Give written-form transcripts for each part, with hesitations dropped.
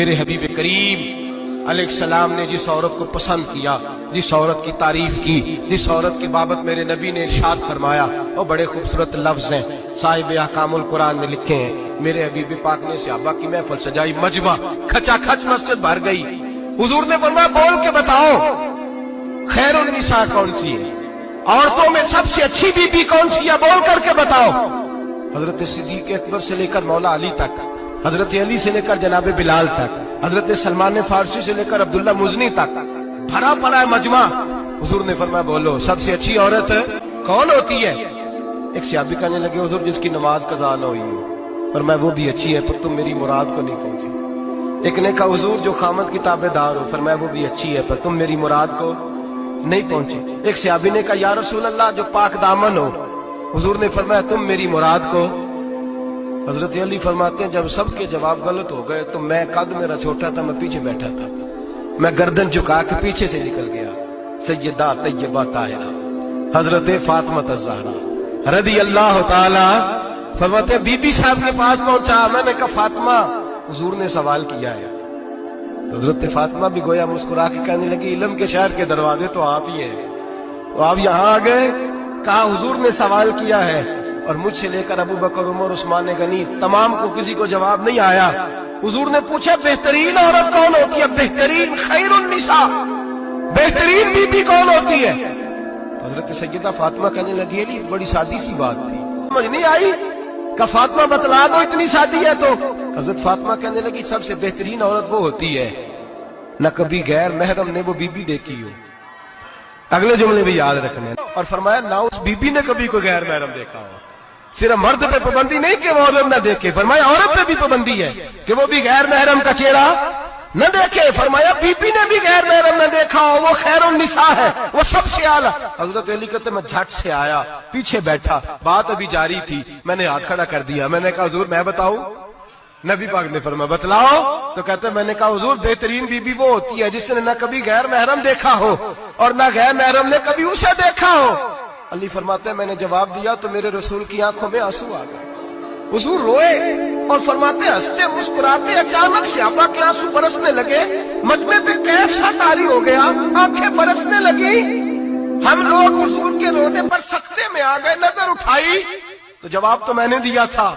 میرے حبیب کریم علیہ السلام نے جس عورت کو پسند کیا، جس عورت کی تعریف کی، جس عورت کی بابت میرے نبی نے ارشاد فرمایا، وہ بڑے خوبصورت لفظ ہیں، صاحب احکام القرآن نے لکھے ہیں۔ میرے حبیب پاک نے صحابہ کی محفل سجائی، مجمع کھچا کھچ مسجد بھر گئی۔ حضور نے فرمایا بول کے بتاؤ خیر النساء کون سی ہے، عورتوں میں سب سے اچھی بی بی کون سی ہے، بول کر کے بتاؤ۔ حضرت صدیق اکبر سے لے کر مولا علی تک، حضرت علی سے لے کر جناب بلال تک، حضرت سلمان فارسی سے لے کر عبداللہ مزنی تک بھرا پڑا ہے مجمع۔ حضور نے فرمایا بولو سب سے اچھی عورت کون ہوتی ہے؟ ایک صحابی کہنے لگے حضور جس کی نماز قضا نہ ہوئی ہو، فرمایا وہ بھی اچھی ہے پر تم میری مراد کو نہیں پہنچی۔ ایک نے کہا حضور جو خامد کی تابع دار ہو، فرمایا وہ بھی اچھی ہے پر تم میری مراد کو نہیں پہنچے۔ ایک صحابی نے کہا یا رسول اللہ جو پاک دامن ہو، حضور نے فرمایا تم میری مراد کو۔ حضرت علی فرماتے ہیں جب سب کے جواب غلط ہو گئے تو میں قد میرا چھوٹا تھا، میں پیچھے بیٹھا تھا، میں گردن جھکا کے پیچھے سے نکل گیا۔ سیدہ طیبہ طاہرہ حضرت فاطمہ الزہرا رضی اللہ تعالی فرماتے ہیں بی بی صاحب کے پاس پہنچا، میں نے کہا فاطمہ حضور نے سوال کیا ہے۔ تو حضرت فاطمہ بھی گویا مسکرا کے کہنے لگی علم کے شہر کے دروازے تو آپ ہی ہیں، تو آپ یہاں آ گئے۔ کہا حضور نے سوال کیا ہے اور مجھ سے لے کر ابو بکر عمر عثمان غنی تمام کو کسی کو جواب نہیں آیا۔ حضور نے پوچھا بہترین عورت کون ہوتی ہے، بہترین خیر النساء بہترین بی بی کون ہوتی ہے؟ حضرت سیدہ فاطمہ کہنے لگی علی بڑی سادی سی بات تھی، سمجھ نہیں آئی؟ کہ فاطمہ بتلا دو اتنی سادی ہے تو۔ حضرت فاطمہ کہنے لگی سب سے بہترین عورت وہ ہوتی ہے نہ کبھی غیر محرم نے وہ بی بی دیکھی ہو۔ اگلے جملے بھی یاد رکھنے، اور فرمایا نہ اس بی بی نے کبھی کوئی غیر محرم دیکھا ہو۔ صرف مرد پہ پابندی نہیں کہ وہ عورت نہ دیکھے، فرمایا عورت پہ بھی پابندی ہے کہ وہ بھی غیر محرم کا چہرہ نہ دیکھے۔ فرمایا بی بی نے بھی غیر محرم نہ دیکھا ہو، وہ خیر النساء ہے، وہ سب سے اعلیٰ۔ حضرت علی کہتے میں جھٹ سے آیا، پیچھے بیٹھا، بات ابھی جاری تھی، میں نے ہاتھ کھڑا کر دیا، میں نے کہا حضور میں بتاؤں؟ نبی پاک نے فرمایا بتلاؤ۔ تو کہتے میں نے کہا حضور بہترین بی بی وہ ہوتی ہے جس نے نہ کبھی غیر محرم دیکھا ہو اور نہ غیر محرم نے کبھی اسے دیکھا ہو۔ علی فرماتے ہیں میں نے جواب دیا تو میرے رسول کی آنکھوں میں آنسو آ گئے، حضور روئے اور فرماتے ہنستے مسکراتے اچانک صحابہ کے آنسو برسنے لگے، مجمع پہ کیف سا طاری ہو گیا، آنکھیں برسنے لگی۔ ہم لوگ حضور کے رونے پر سکتے میں آ گئے، نظر اٹھائی تو جواب تو میں نے دیا تھا،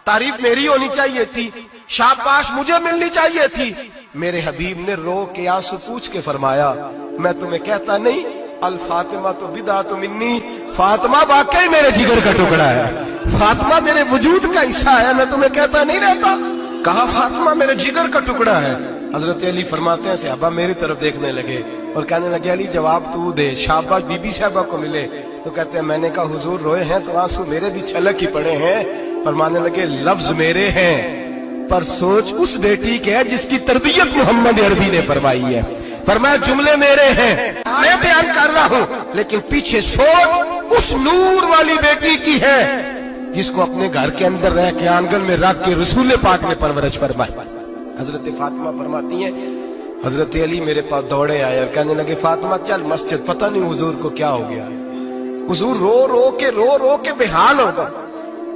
تعریف میری ہونی چاہیے تھی، شاباش مجھے ملنی چاہیے تھی۔ میرے حبیب نے رو کے آنسو پوچھ کے فرمایا میں تمہیں کہتا نہیں الفاطمہ تو بدعۃ منی، فاطمہ واقعی میرے جگر کا ٹکڑا ہے، فاطمہ میرے وجود کا حصہ ہے، میں تمہیں کہتا نہیں رہتا؟ کہا فاطمہ میرے جگر کا ٹکڑا ہے۔ حضرت علی فرماتے ہیں صحابہ میری طرف دیکھنے لگے اور کہنے لگے علی جواب تو دے، شاباش بی بی صاحبہ کو ملے۔ تو کہتے ہیں میں نے کہا حضور روئے ہیں تو آنسو میرے بھی چھلک ہی پڑے ہیں۔ فرمانے لگے لفظ میرے ہیں پر سوچ اس بیٹی کے ہے جس کی تربیت محمد عربی نے فرمائی ہے۔ فرمایا جملے میرے ہیں میں بیان کر رہا ہوں لیکن پیچھے سوچ اس نور والی بیٹی کی ہے جس کو اپنے گھر کے اندر رہ کے آنگن میں رکھ کے رسول پاک نے پرورش فرمائی۔ حضرت فاطمہ فرماتی ہیں حضرت علی میرے پاس دوڑے آئے اور کہنے لگے فاطمہ چل مسجد، پتہ نہیں حضور کو کیا ہو گیا۔ حضور رو رو کے بےحال ہو گئے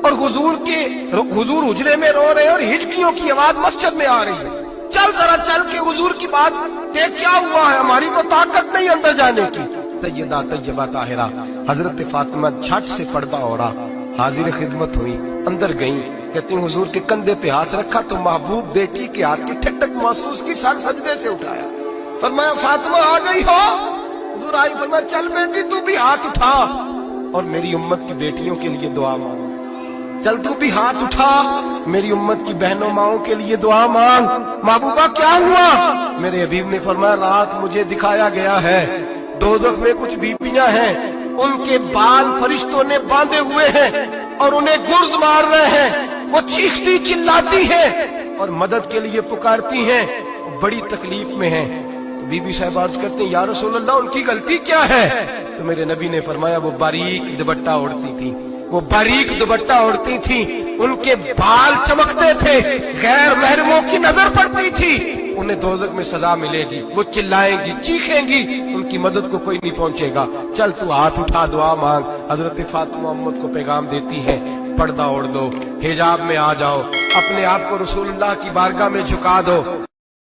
اور حضور حجرے میں رو رہے ہیں اور ہچکیوں کی آواز مسجد میں آ رہی ہے، چل ذرا چل کے حضور کی بات دیکھ کیا ہوا ہے، ہماری کو طاقت نہیں اندر جانے کی۔ سیدہ طیبہ طاہرہ حضرت فاطمہ جھٹ سے پردہ اوڑا، حاضر خدمت ہوئی، اندر گئیں، کہتی ہیں حضور کے کندھے پہ ہاتھ رکھا تو محبوب بیٹی کے ہاتھ کی ٹھٹک محسوس کی، سر سجدے سے اٹھایا، فرمایا فاطمہ آ گئی ہو؟ حضور آئی، فرمایا چل بیٹی تو بھی ہاتھ اٹھا اور میری امت کی بیٹیوں کے لیے دعا مانگ، چل تو بھی ہاتھ اٹھا میری امت کی بہنوں ماؤں کے لیے دعا مانگ۔ محبوبہ کیا ہوا؟ میرے حبیب نے فرمایا رات مجھے دکھایا گیا ہے دوزخ میں کچھ بیبیاں ہیں، ان کے بال فرشتوں نے باندھے ہوئے ہیں اور انہیں گرز مار رہے ہیں، وہ چیختی چلاتی ہیں اور مدد کے لیے پکارتی ہیں، بڑی تکلیف میں ہیں۔ تو بی بی صاحب عرض کرتے ہیں یا رسول اللہ ان کی غلطی کیا ہے؟ تو میرے نبی نے فرمایا وہ باریک دوپٹہ اوڑھتی تھی، وہ باریک دوپٹہ اوڑھتی تھی، ان کے بال چمکتے تھے، غیر محرموں کی نظر پڑتی تھی، انہیں دوزخ میں سزا ملے گی، وہ چلائیں گی چیخیں گی، ان کی مدد کو کوئی نہیں پہنچے گا، چل تو ہاتھ اٹھا دعا مانگ۔ حضرت فاطمہ امت کو پیغام دیتی ہیں پردہ اوڑھ دو، حجاب میں آ جاؤ، اپنے آپ کو رسول اللہ کی بارگاہ میں جھکا دو۔